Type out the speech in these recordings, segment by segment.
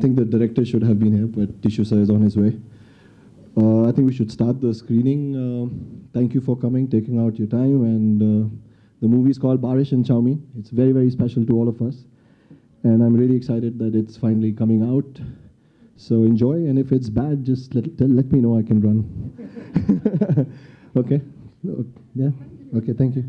think the director should have been here, but Tishu sir is on his way. I think we should start the screening. Thank you for coming, taking out your time. And the movie is called Barish and Chowmein. It's very, very special to all of us. And I'm really excited that it's finally coming out. So enjoy. And if it's bad, just let me know. I can run. Okay? Yeah? Okay, thank you.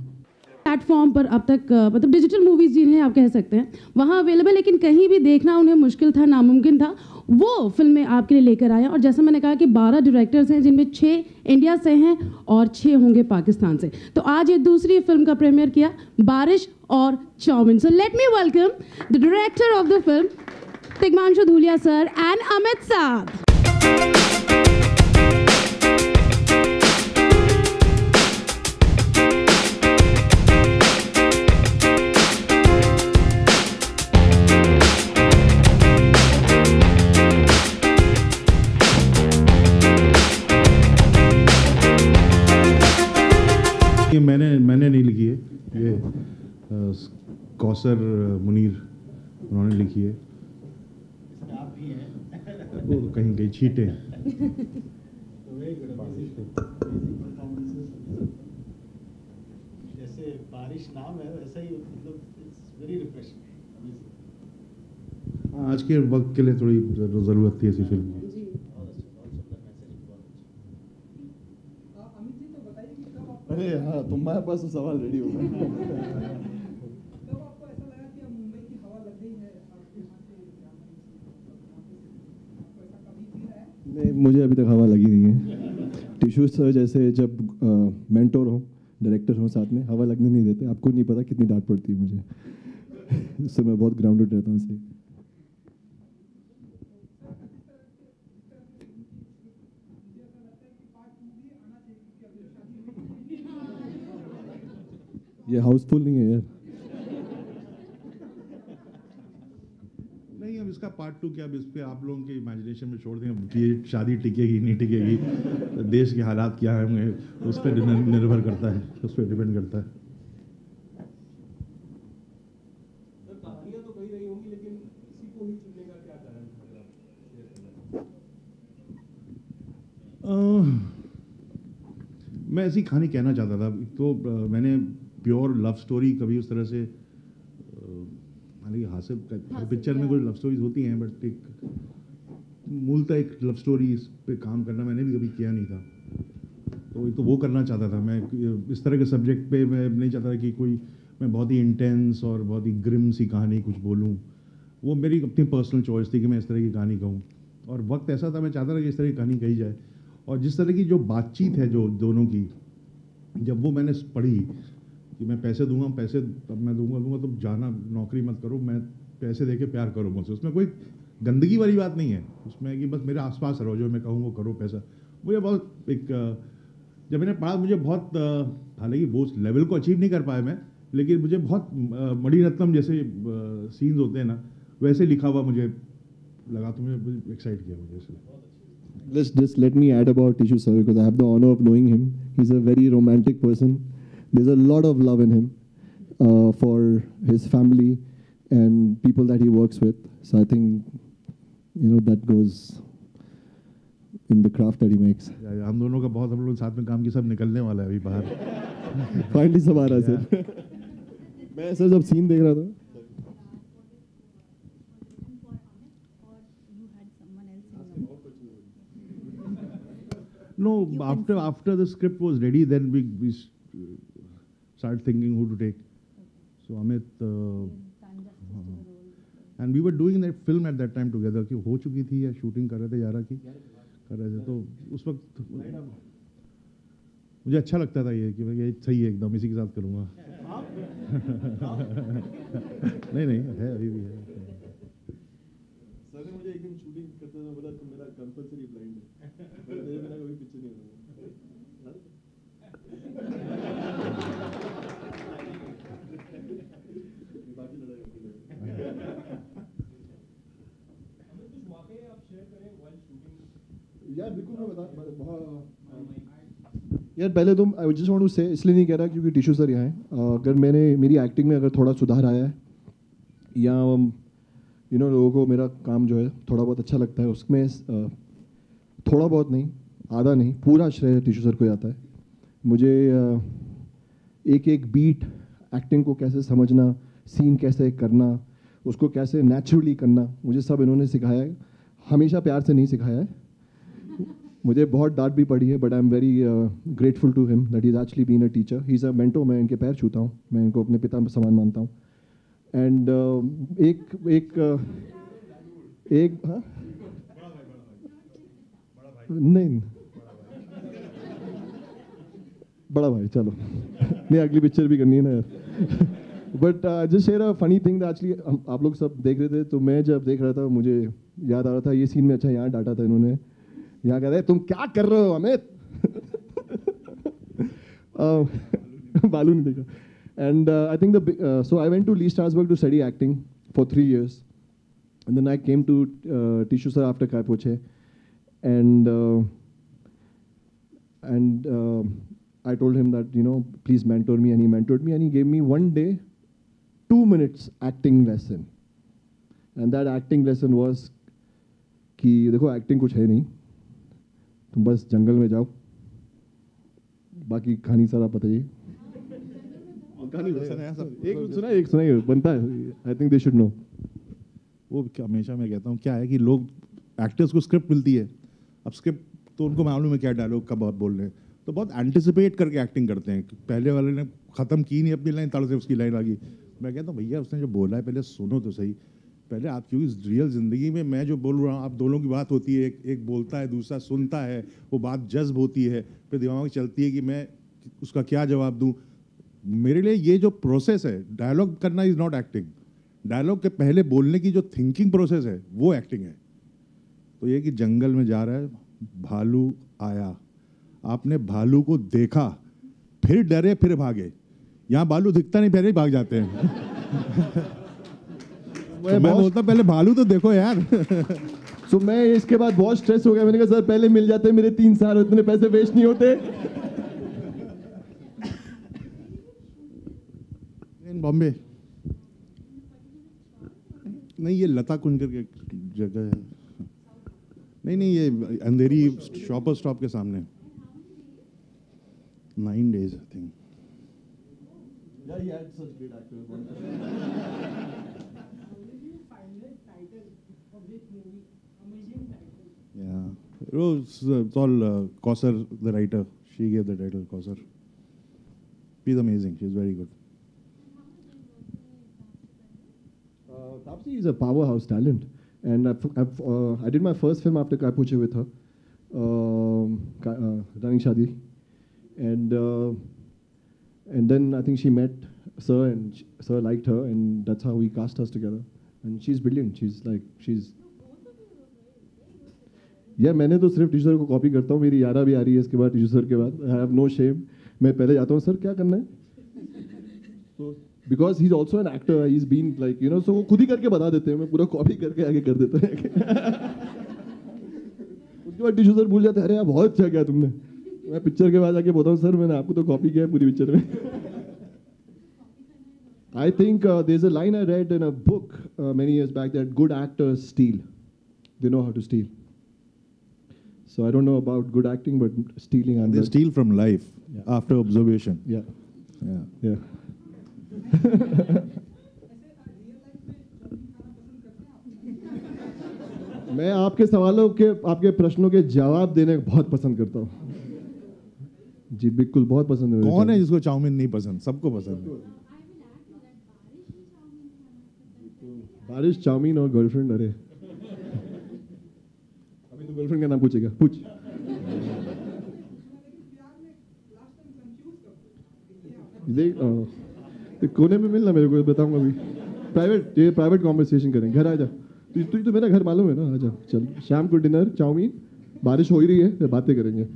Platform पर अब तक मतलब digital movies जिन्हें आप कह सकते हैं वहाँ अवेलेबल, लेकिन कहीं भी देखना उन्हें मुश्किल था, नामुमकिन था, वो फिल्में आपके लिए लेकर आए। और जैसा मैंने कहा कि 12 डायरेक्टर्स हैं, जिनमें 6 इंडिया से हैं और 6 होंगे पाकिस्तान से। तो आज ये दूसरी फिल्म का प्रीमियर किया, बारिश और chowmein. So let me welcome the director of the film, Tigmanshu Dhulia sir and Amit साहब। ये मैंने नहीं लिखी है, ये कौसर मुनीर उन्होंने लिखी है। आप भी हैं वो कहीं कहीं छीटे हैं। जैसे बारिश नाम है वैसा ही, मतलब इट्स वेरी रिफ्रेशिंग। आज के वक्त के लिए थोड़ी ज़रूरत थी ऐसी फिल्म की। अरे हाँ, तुम्हारे पास तो सवाल रेडी हो गया। कब आपको ऐसा लगा कि अब मुंबई की हवा लग गई है आपके यहाँ से? आपको ऐसा कभी फील आया? नहीं, मुझे अभी तक हवा लगी नहीं है। टिशू सर जैसे जब मेंटोर हो, डायरेक्टर हो साथ में, हवा लगने नहीं देते। आपको नहीं पता कितनी डांट पड़ती है मुझे। इससे मैं बहुत ग्राउंडेड रहता हूँ इसलिए। ये हाउसफुल नहीं है यार। नहीं, अब इसका पार्ट 2 क्या, अब इस पे आप लोगों के इमेजिनेशन में छोड़ दें कि ये शादी टिकेगी नहीं टिकेगी, देश के हालात क्या होंगे उस पर निर्भर करता है, उस पर डिपेंड करता है। कहानियां तो कही रही होंगी, लेकिन इसी को ही चुनने का क्या कारण था? मैं ऐसी कहानी कहना चाहता था। तो मैंने प्योर लव स्टोरी कभी उस तरह से, हालांकि हासिल पिक्चर में कुछ लव स्टोरीज होती हैं, बट एक मूलतः एक लव स्टोरी इस पे काम करना मैंने भी कभी किया नहीं था। तो वो करना चाहता था मैं। इस तरह के सब्जेक्ट पे मैं नहीं चाहता था कि कोई मैं बहुत ही इंटेंस और बहुत ही ग्रिम सी कहानी कुछ बोलूँ। वो मेरी अपनी पर्सनल चॉइस थी कि मैं इस तरह की कहानी कहूँ, और वक्त ऐसा था मैं चाहता था कि इस तरह की कहानी कही जाए। और जिस तरह की जो बातचीत है जो दोनों की, जब वो मैंने पढ़ी कि मैं पैसे दूंगा, पैसे तब मैं दूंगा तुम जाना नौकरी मत करो, मैं पैसे देके प्यार करो मुझसे। उसमें कोई गंदगी वाली बात नहीं है, उसमें कि बस मेरे आसपास रहो, जो मैं कहूँ वो करो पैसा। मुझे बहुत एक, जब मैंने पढ़ा मुझे बहुत, हालांकि वो लेवल को अचीव नहीं कर पाया मैं, लेकिन मुझे बहुत मणिरत्नम जैसे सीन्स होते हैं ना, वैसे लिखा हुआ मुझे लगा, तो मुझे एक्साइट किया मुझे इसलिए। Just let me add about Tishu sir, because I have the honor of knowing him. He's a very romantic person. There's a lot of love in him for his family and people that he works with. So I think, that goes in the craft that he makes. हम दोनों का बहुत, हम लोग साथ में काम की, सब निकलने वाला है अभी बाहर। Finally सब आ रहा है सर। मैं सर जब सीन देख रहा था, No, after the script was ready, then we started thinking who to take. So Amit, and we were doing that film at that time together, कि हो चुकी थी या शूटिंग कर रहे थे, यारा की कर रहे थे। तो उस वक्त मुझे अच्छा लगता था ये कि ये सही है एकदम, इसी के साथ करूँगा। नहीं है, अभी भी है। सर ने मुझे एक दिन शूटिंग करते हुए बोला, तुम मेरा कंपल्सरी ब्लाइंड है, मेरे बिना कोई पिक्चर नहीं होगा। बाकी लड़ाई होती है। कुछ वाकई आप शेयर करें व्हाइल शूटिंग? यार बिल्कुल, मैं बता यार, पहले तो आई जस्ट वांट टू से, इसलिए नहीं कह रहा क्योंकि टिशू सर यहाँ हैं। अगर मेरी एक्टिंग में अगर थोड़ा सुधार आया है, या लोगों को मेरा काम जो है थोड़ा बहुत अच्छा लगता है, उसमें थोड़ा बहुत नहीं, आधा नहीं, पूरा श्रेय टिशू सर को जाता है। मुझे एक एक बीट, एक्टिंग को कैसे समझना, सीन कैसे करना, उसको कैसे नेचुरली करना, मुझे सब इन्होंने सिखाया है। हमेशा प्यार से नहीं सिखाया है, मुझे बहुत डांट भी पड़ी है, but I am very grateful to him that he is actually been a teacher. He is a mentor. मैं इनके पैर छूता हूँ, मैं इनको अपने पिता समान मानता हूँ। एंड एक हाँ नहीं, बड़ा भाई, चलो नहीं, अगली पिक्चर भी करनी है ना यार। But just share a funny thing, actually आप लोग सब देख रहे थे, तो मैं जब देख रहा था मुझे याद आ रहा था ये सीन में, अच्छा यहाँ डांटा था इन्होंने, यहाँ कह रहे तुम क्या कर रहे हो अमित। बालू नहीं देखा। And I think so I went to Lee Strasberg to study acting for 3 years, and then I came to Tishu sir after Kai Poche, and I told him that please mentor me, and he mentored me, and he gave me 1 day 2 minutes acting lesson, and that acting lesson was कि देखो acting कुछ है नहीं, तुम बस जंगल में जाओ, बाकी कहानी सारा पता ही। एक सुनाइए बनता है, I think they should know. वो हमेशा मैं कहता हूँ क्या है कि लोग एक्टर्स को स्क्रिप्ट मिलती है, अब स्क्रिप्ट तो उनको मालूम है क्या डायलॉग कब आप बोल रहे हैं, तो बहुत एंटिसिपेट करके एक्टिंग करते हैं। पहले वाले ने ख़त्म की नहीं अपनी लाइन, तड़ से उसकी लाइन आ गई। मैं कहता हूँ भैया उसने जो बोला है पहले सुनो तो सही, पहले आप, क्योंकि रियल ज़िंदगी में मैं जो बोल रहा हूँ, आप दोनों की बात होती है, एक बोलता है दूसरा सुनता है, वो बात जज्ब होती है, फिर दिमाग में चलती है कि मैं उसका क्या जवाब दूँ। मेरे लिए ये जो प्रोसेस है, डायलॉग करना इज़ नॉट एक्टिंग, डायलॉग के पहले बोलने की जो थिंकिंग प्रोसेस है वो एक्टिंग है। तो ये कि जंगल में जा रहा है, भालू आया, आपने भालू को देखा, फिर डरे फिर भागे। यहाँ भालू दिखता नहीं, पहले ही भाग जाते हैं। तो मैं बोलता पहले भालू तो देखो यार। सो मैं इसके बाद बहुत स्ट्रेस हो गया, मैंने कहा सर पहले मिल जाते, मेरे 3 साल इतने पैसे वेस्ट नहीं होते। इन बॉम्बे नहीं, ये लता कुंजर की जगह है। नहीं, ये अंधेरी शॉपर स्टॉप के सामने। 9 days I think. Yeah, he had such great actors. Yeah, it's all Kausar, the writer. She gave the title Kausar. She's amazing. She's very good. Taapsee is a powerhouse talent, and I did my first film after Kai Poche with her, Running Shadi, and then I think she met Sir, and Sir liked her, and that's how we cast us together. And she's brilliant. She's यार मैंने तो सिर्फ teacher को copy करता हूँ, मेरी यारा भी आ रही है इसके बाद, टीचर के बाद आई हैव नो शेम। मैं पहले जाता हूँ, सर क्या करना है, तो because he is also an actor, he is been like so वो खुद ही करके बता देते हैं, मैं पूरा कॉपी करके आगे कर देता है। उसके बाद टीचर भूल जाते हैं, अरे यार बहुत अच्छा किया तुमने। मैं पिक्चर के बाद आके बोलता हूँ सर मैंने आपको तो कॉपी किया है पूरी पिक्चर में। I think there is a line I read in a book many years back that good actors steal, they know how to steal. So I don't know about good acting, but stealing. They steal from life after observation. Yeah. मैं आपके सवालों के, आपके प्रश्नों के जवाब देने को बहुत पसंद करता हूँ। जी बिल्कुल, बहुत पसंद है। कौन है जिसको चाउमीन नहीं पसंद? सबको पसंद है। बारिश, चाउमीन और गर्लफ्रेंड। अरे तो गर्लफ्रेंड का नाम पूछेगा, पूछ। देख कोने में मिलना, मेरे को बताऊंगा अभी। प्राइवेट कॉन्वर्सेशन करें, घर आ जा। तुझे तो मेरा घर मालूम है ना, आ जा। चल शाम को डिनर, चाउमीन, बारिश हो ही रही है, फिर बातें करेंगे।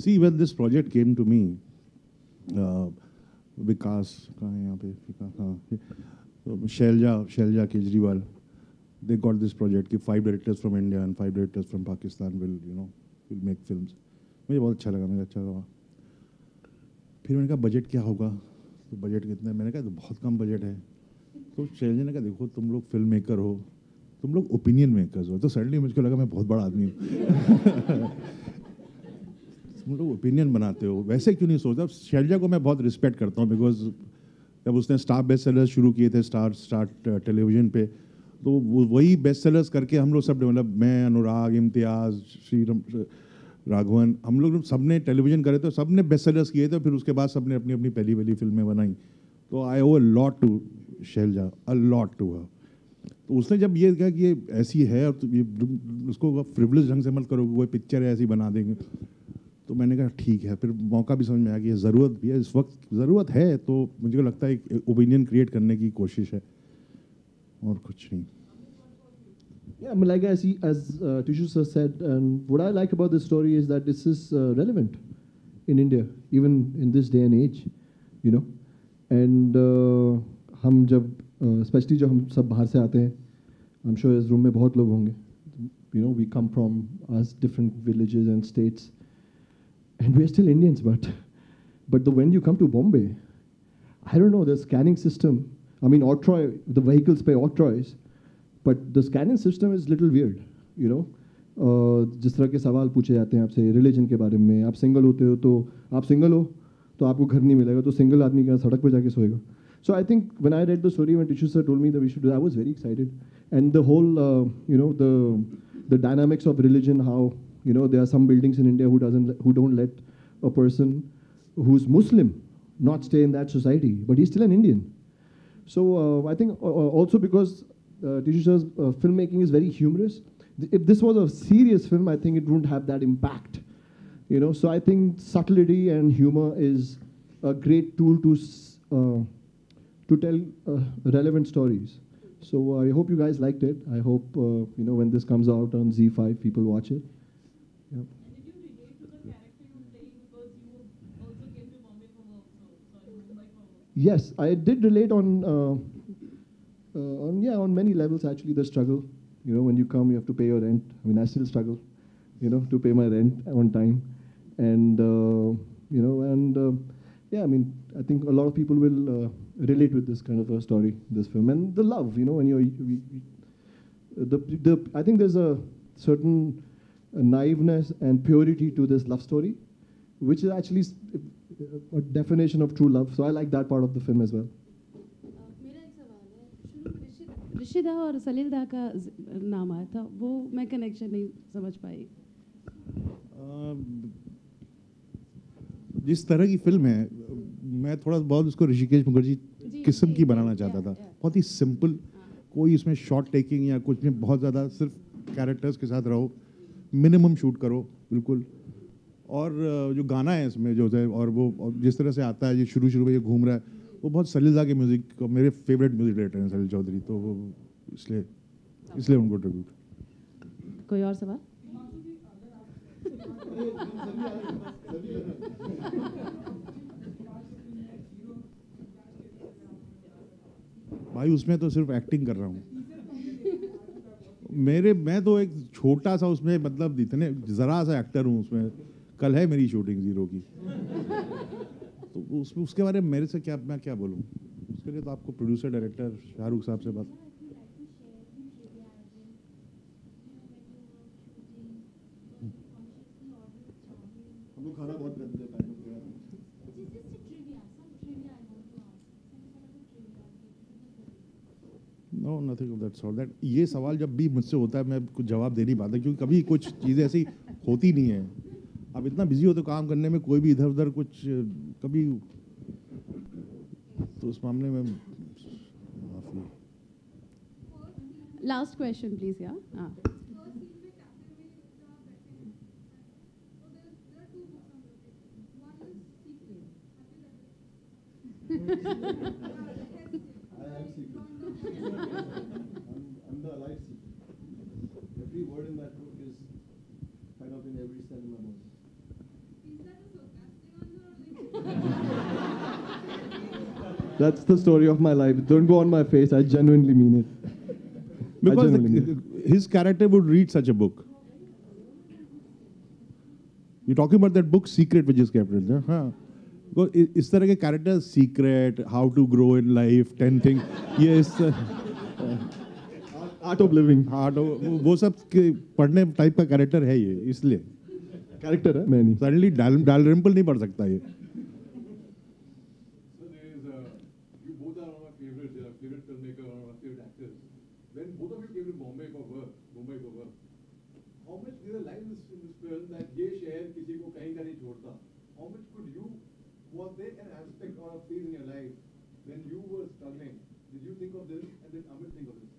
See, when this project came to me, विकास कहाँ है यहाँ पे, विकास हाँ, Selja Kejriwal, they got this project कि 5 directors from India and 5 directors from Pakistan will make films. मुझे बहुत अच्छा लगा, अच्छा लगा. फिर मैंने कहा बजट क्या होगा, तो बजट कितना है, मैंने कहा तो बहुत कम बजट है. तो शैलजा ने कहा देखो तुम लोग फिल्म मेकर हो, तुम लोग ओपिनियन मेकर्स हो. तो सडनली मुझको लगा मैं बहुत बड़ा आदमी हूँ. तुम लोग ओपिनियन बनाते हो, वैसे क्यों नहीं सोचता. शैलजा को मैं बहुत रिस्पेक्ट करता हूँ, बिकॉज जब उसने स्टार बेस्ट सेलर्स शुरू किए थे स्टार टेलीविजन पे, तो वही बेस्ट सेलर्स करके हम लोग सब, मतलब मैं, अनुराग, इम्तियाज़, श्री राघवन, हम लोग सब ने टेलीविजन करे तो सब ने बेस्ट सेलर्स किए थे. फिर उसके बाद सब ने अपनी अपनी पहली फिल्में बनाई. तो I owe a lot to Shailaja, a lot to her. तो उसने जब ये कहा कि ये ऐसी है और तो ये उसको फ्रिवलेस ढंग से मत करो, वो पिक्चर है ऐसी बना देंगे, तो मैंने कहा ठीक है. फिर मौका भी समझ में आ गया, ज़रूरत भी है, इस वक्त ज़रूरत है. तो मुझे लगता है एक ओपिनियन क्रिएट करने की कोशिश है, और कुछ नहीं. Yeah, I mean, like as Tishu sir said, and what I like about this story is that this is relevant in India, even in this day and age, you know. And हम जब especially जब हम सब बाहर से आते हैं, I'm sure इस रूम में बहुत लोग होंगे, you know, we come from us different villages and states, and we're still Indians, but when you come to Bombay, I don't know, the scanning system, I mean, Octroi, the vehicles pay Octroys, but the scanning system is little weird, you know. जिस तरह के सवाल पूछे जाते हैं आपसे religion के बारे में, आप सिंगल होते हो तो आप सिंगल हो तो आपको घर नहीं मिलेगा, तो सिंगल आदमी क्या सड़क पे जाके सोएगा. So I think when I read the story, when Tishu sir told me that we should do, I was very excited. And the whole, you know, the dynamics of religion, how, you know, there are some buildings in India who don't let a person who's Muslim not stay in that society, but he's still an Indian. So I think also because Tishu sir's filmmaking is very humorous. If this was a serious film, I think it wouldn't have that impact, you know. So I think subtlety and humor is a great tool to tell relevant stories. So I hope you guys liked it. I hope you know, when this comes out on Z5, people watch it. Yeah. And did you relate to the character you were playing, because you also came to Bombay for work, so Mumbai for work? Yes, I did relate on many levels actually. The struggle, you know, when you come, you have to pay your rent. I mean, I still struggle, you know, to pay my rent on time, and you know, and yeah, I mean, I think a lot of people will relate with this kind of a story, this film, and the love, you know, when I think there's a certain naiveness and purity to this love story, which is actually a definition of true love. So I like that part of the film as well. मेरा एक सवाल है, शुरू में ऋषिदा और सलील दा का नाम आया था, वो मैं कनेक्शन नहीं समझ पाई. जिस तरह की फिल्म है, मैं थोड़ा बहुत उसको ऋषिकेश मुखर्जी किस्म की बनाना चाहता था. बहुत ही सिंपल, कोई इसमें शॉट टेकिंग या कुछ नहीं, बहुत ज़्यादा सिर्फ कैरेक्टर्स के साथ रहो, मिनिमम शूट करो बिल्कुल. और जो गाना है इसमें जो है, और वो जिस तरह से आता है, ये शुरू में ये घूम रहा है, वो बहुत सलील दा के म्यूज़िक, मेरे फेवरेट म्यूज़िक डायरेक्टर हैं सलील चौधरी, तो वो इसलिए उनको ट्रिब्यूट. कोई और सवाल? भाई उसमें तो सिर्फ एक्टिंग कर रहा हूँ. मैं तो एक छोटा सा उसमें, मतलब इतने ज़रा सा एक्टर हूँ उसमें. कल है मेरी शूटिंग ज़ीरो की, तो उसके बारे में मेरे से मैं क्या बोलूँ. उसके लिए तो आपको प्रोड्यूसर डायरेक्टर शाहरुख साहब से बात. हम लोग खाना बहुत करते हैं. No, nothing of that sort. That ये सवाल जब भी मुझसे होता है, मैं कुछ जवाब दे नहीं पाता, क्योंकि कभी कुछ चीज़ें ऐसी होती नहीं है. अब इतना बिजी हो तो काम करने में, कोई भी इधर उधर कुछ कभी, तो उस मामले में माफी. Last question please. या I'm the alive secret. Every word in that book is kind of in every cell in my body. That's the story of my life. Don't go on my face. I genuinely mean it. Because genuinely mean his character would read such a book. You're talking about that book, Secret, which is kept in there. हाँ. इस तरह के character, secret, how to grow in life, 10 thing, ये इस Art of living. वो सब पढ़ने type का कैरेक्टर है ये, इसलिए Character है, मैं नहीं. सडनली डालरिम्पल नहीं पढ़ सकता ये. So there is you both are our favorite filmmaker, one of our favorite actors. When both of you came to Mumbai for work, how much did the lines in this film that ये शहर किसी को कहीं का नहीं छोड़ता? How much could you, was there an aspect or a phase in your life when you were struggling? Did you think of this and then Amit think of this?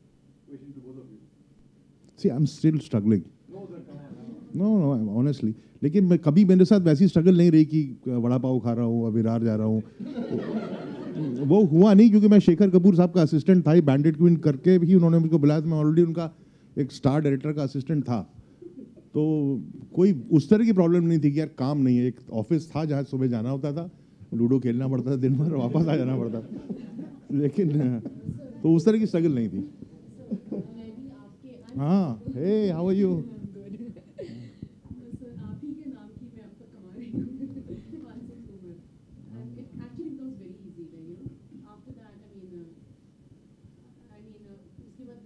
Question to both of you. See, I'm still struggling. No, sir, come on. No, honestly. लेकिन मैं कभी मेरे साथ वैसी struggle नहीं रही कि वड़ा पाव खा रहा हूँ, अविरार जा रहा हूँ. वो हुआ नहीं क्योंकि मैं शेखर कपूर साहब का असिस्टेंट था ही. बैंडिट क्वीन करके भी उन्होंने मुझको बुलाया. मैं ऑलरेडी उनका एक स्टार डायरेक्टर का असिस्टेंट था. तो कोई उस तरह की प्रॉब्लम नहीं थी कि यार काम नहीं है. एक ऑफिस था जहाँ सुबह जाना होता था, लूडो खेलना पड़ता था दिन भर, वापस आ जाना पड़ता था. लेकिन तो उस तरह की स्ट्रगल नहीं थी. हाँ, हे हाउ आर यू? आप ही के नाम की मैं अब तक कमा रही हूँ. And it actually becomes very easy then, you know. After that, I mean, उसके बाद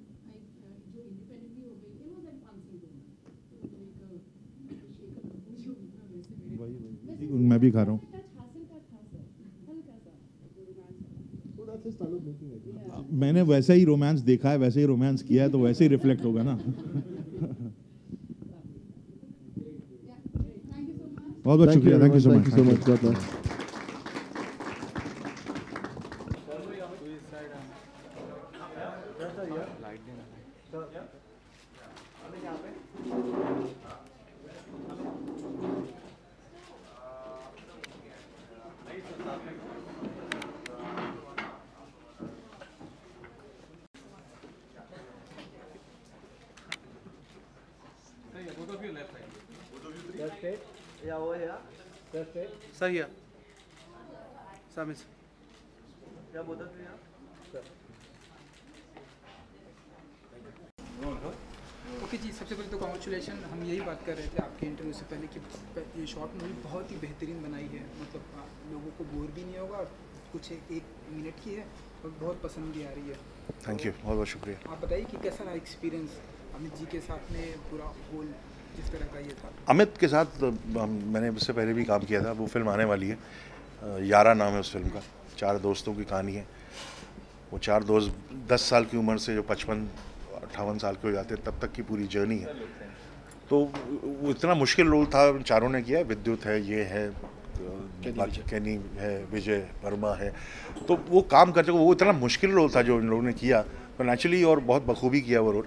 जो independently हो गई, it was like fun thing to me. Shekhar Kapoor जो ना वैसे मेरे मैं भी खा रहा हूँ. So that's his style of making it. मैंने वैसे ही रोमांस देखा है, वैसे ही रोमांस किया है, तो वैसे ही रिफ्लेक्ट होगा ना. बहुत बहुत शुक्रिया. Thank you so much. Thank you so much. God bless. सही है. सामिस या बोल दो यार. ओके जी, सबसे पहले तो कॉन्ग्रेचुलेशन. हम यही बात कर रहे थे आपके इंटरव्यू से पहले कि ये शॉर्ट मूवी बहुत ही बेहतरीन बनाई है. मतलब लोगों को बोर भी नहीं होगा, कुछ 1 मिनट की है और बहुत पसंद भी आ रही है. थैंक यू, बहुत बहुत शुक्रिया. आप बताइए कि कैसा रहा एक्सपीरियंस अमित जी के साथ में, पूरा होल जिस तरह का ये था. अमित के साथ मैंने उससे पहले भी काम किया था. वो फिल्म आने वाली है, यारा नाम है उस फिल्म का. 4 दोस्तों की कहानी है. वो 4 दोस्त 10 साल की उम्र से जो 55-58 साल के हो जाते हैं तब तक की पूरी जर्नी है. तो वो इतना मुश्किल रोल था, चारों ने किया. विद्युत है, ये है, कैनी है, विजय वर्मा है. तो वो काम करते, वो इतना मुश्किल रोल था जो इन लोगों ने किया, तो नेचुरली और बहुत बखूबी किया वो रोल.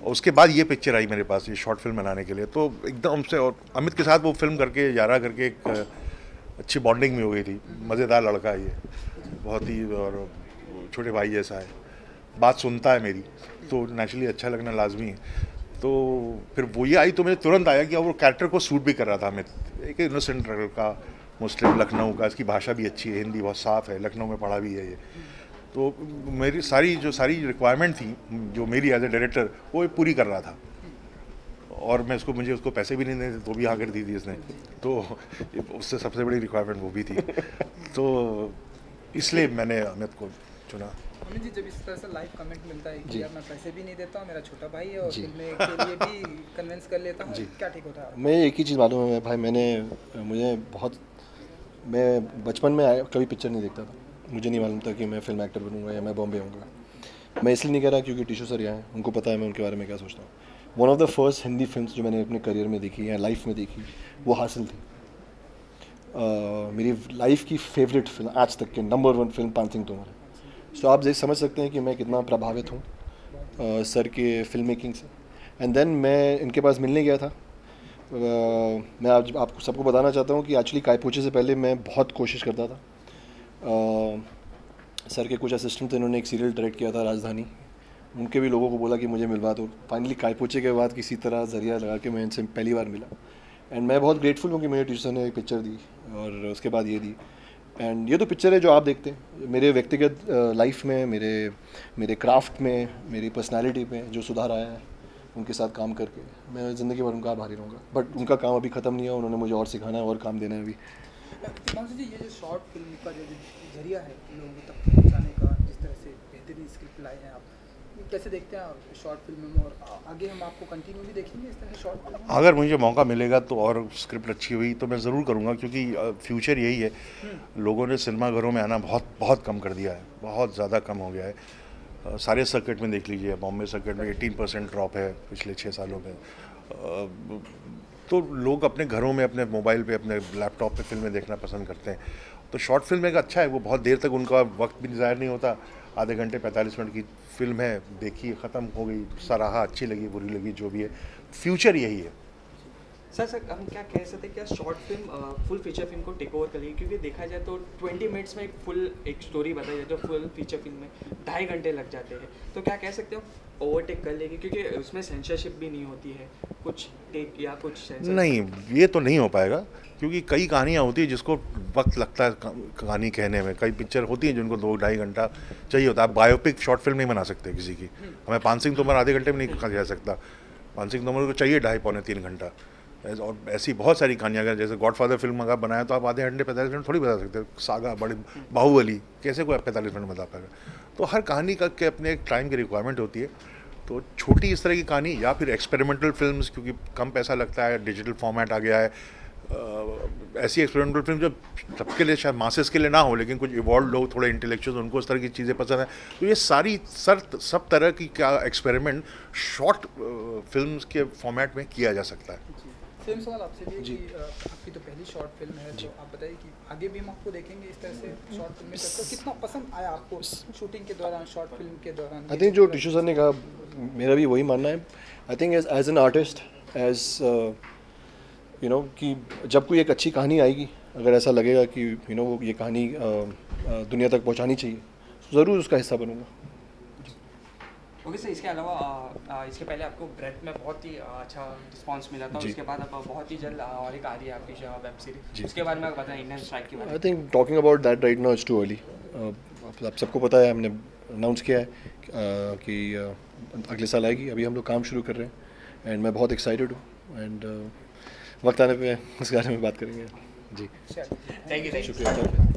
उसके बाद ये पिक्चर आई मेरे पास, ये शॉर्ट फिल्म बनाने के लिए. तो एकदम से, और अमित के साथ वो फिल्म करके, यारा करके, एक अच्छी बॉन्डिंग भी हो गई थी. मज़ेदार लड़का है ये, बहुत ही, और छोटे भाई जैसा है. बात सुनता है मेरी, तो नेचुरली अच्छा लगना लाजमी है. तो फिर वो ये आई तो मुझे तुरंत आया कि वो कैरेक्टर को सूट भी कर रहा था अमित. एक इनोसेंट लड़का, मुस्लिम, लखनऊ का. इसकी भाषा भी अच्छी है, हिंदी बहुत साफ़ है, लखनऊ में पढ़ा भी है ये. तो मेरी सारी रिक्वायरमेंट थी जो मेरी एज ए डायरेक्टर, वो पूरी कर रहा था. और मुझे उसको पैसे भी नहीं देते, तो भी हाँ कर दी थी इसने. तो उससे सबसे बड़ी रिक्वायरमेंट वो भी थी. तो इसलिए मैंने अमित को चुना. अमित जी, जब इस तरह से लाइव कमेंट मिलता है कि यार मैं पैसे भी नहीं देता हूँ, मेरा छोटा भाई है और फिल्म के लिए भी कन्विंस कर लेता हूँ, क्या ठीक होता है? मैं एक ही चीज़ मालूम है भाई, मैं बचपन में कभी पिक्चर नहीं देखता था. मुझे नहीं मालूम था कि मैं फिल्म एक्टर बनूंगा या मैं बॉम्बे आऊँगा. मैं इसलिए नहीं कह रहा क्योंकि टिशू सर यहाँ हैं, उनको पता है मैं उनके बारे में क्या सोचता हूँ. One of the first Hindi films जो मैंने अपने करियर में देखी या लाइफ में देखी, वो हासिल थी. मेरी लाइफ की फेवरेट फिल्म आज तक के नंबर 1 फिल्म पान सिंह तोमर है. सो आप समझ सकते हैं कि मैं कितना प्रभावित हूँ सर के फिल्म मेकिंग से. एंड देन मैं इनके पास मिलने गया था. मैं आज आपको सबको बताना चाहता हूँ कि एक्चुअली कायपूचे से पहले मैं बहुत कोशिश करता था. सर के कुछ असिस्टेंट थे, उन्होंने एक सीरियल डायरेक्ट किया था राजधानी, उनके भी लोगों को बोला कि मुझे मिलवा दो. फाइनली कायपूचे के बाद किसी तरह ज़रिया लगा के मैं इनसे पहली बार मिला. एंड मैं बहुत ग्रेटफुल हूँ कि मुझे टीचर ने एक पिक्चर दी और उसके बाद ये दी. एंड ये तो पिक्चर है जो आप देखते हैं। मेरे व्यक्तिगत लाइफ में, मेरे क्राफ्ट में, मेरी पर्सनालिटी में जो सुधार आया है उनके साथ काम करके, मैं ज़िंदगी भर उनका आभारी रहूँगा। बट उनका काम अभी ख़त्म नहीं है, उन्होंने मुझे और सिखाना है और काम देना है अभी। जी, ये जो शॉर्ट फिल्म का जो जरिया है लोगों तक पहुँचाने का, जिस तरह से बेहतरीन स्क्रिप्ट लाए हैं आप, कैसे देखते हैं आप शॉर्ट फिल्म में, और आगे हम आपको कंटिन्यू भी देखेंगे इस तरह शॉर्ट फिल्म? अगर मुझे मौका मिलेगा तो और स्क्रिप्ट अच्छी हुई तो मैं ज़रूर करूँगा, क्योंकि फ्यूचर यही है। लोगों ने सिनेमा घरों में आना बहुत कम कर दिया है, बहुत ज़्यादा कम हो गया है। सारे सर्किट में देख लीजिए, बॉम्बे सर्किट में 18% ड्रॉप है पिछले 6 सालों में। तो लोग अपने घरों में, अपने मोबाइल पे, अपने लैपटॉप पे फिल्में देखना पसंद करते हैं। तो शॉर्ट फिल्म एक अच्छा है, वो बहुत देर तक उनका वक्त भी ज़ाहिर नहीं होता। आधे घंटे 45 मिनट की फिल्म है, देखी, ख़त्म हो गई, सराहा, अच्छी लगी, बुरी लगी, जो भी है। फ्यूचर यही है। सर हम क्या कह सकते हैं, क्या short film full feature film को टेक ओवर कर लेगी? क्योंकि देखा जाए तो 20 मिनट्स में एक स्टोरी बताई जाए, जो फुल फीचर फिल्म में 2.5 घंटे लग जाते हैं। तो क्या कह सकते हो ओवरटेक कर लेगी? क्योंकि उसमें सेंसरशिप भी नहीं होती है, कुछ टेक या कुछ सेंसर नहीं, ये तो नहीं हो पाएगा, क्योंकि कई कहानियाँ होती है जिसको वक्त लगता है कहानी कहने में। कई पिक्चर होती हैं जिनको 2-2.5 घंटा चाहिए होता है। आप बायोपिक शॉर्ट फिल्म नहीं बना सकते किसी की। हमें पान सिंह तोमर आधे घंटे में नहीं कहा जा सकता। पान सिंह तोमर को चाहिए 2.5-3 घंटा। और ऐसी बहुत सारी कहानियाँ, अगर जैसे गॉडफादर फिल्म अगर बनाया तो आप आधे घंटे 45 मिनट थोड़ी बता सकते। सागा, बड़ी बाहुबली, कैसे कोई 45 मिनट बता पाएगा? तो हर कहानी का के अपने एक टाइम की रिक्वायरमेंट होती है। तो छोटी इस तरह की कहानी या फिर एक्सपेरिमेंटल फिल्म्स, क्योंकि कम पैसा लगता है, डिजिटल फॉर्मेट आ गया है, ऐसी एक्सपेरिमेंटल फिल्म जो सबके लिए, शायद मासेस के लिए ना हो, लेकिन कुछ इवॉल्व लोग, थोड़े इंटेलेक्चुअल, उनको इस तरह की चीज़ें पसंद है। तो ये सारी सब तरह की क्या एक्सपेरिमेंट शॉर्ट फिल्म्स के फॉर्मेट में किया जा सकता है। सेम सवाल आपसे भी कि आपकी तो पहली शॉर्ट फिल्म है, तो आप बताइए कि आगे भी हम आपको देखेंगे इस तरह से शॉर्ट फिल्म में? तो कितना पसंद आया आपको शूटिंग के दौरान, शॉर्ट फिल्म के दौरान? आई थिंक जो टिशू सर ने कहा, मेरा भी वही मानना है। I think as an artist, as you know, कि जब कोई एक अच्छी कहानी आएगी, अगर ऐसा लगेगा कि यू नो ये कहानी दुनिया तक पहुंचानी चाहिए, ज़रूर उसका हिस्सा बनूंगा। ओके सर, इसके अलावा इसके पहले आपको ब्रेथ में बहुत ही अच्छा रिस्पांस मिला था, उसके बाद अब बहुत ही जल्द और एक आ रही है आपकी वेब सीरीज, उसके बारे में आप बताएं, इंडियन स्ट्राइक के बारे में। I think talking about that right now it's too early. आप सबको पता है, हमने अनाउंस किया है कि अगले साल आएगी। अभी हम लोग काम शुरू कर रहे हैं एंड मैं बहुत एक्साइटेड हूँ, एंड वक्त आने पे इस बारे में बात करेंगे। जी, थैंक यू। शुक्रिया।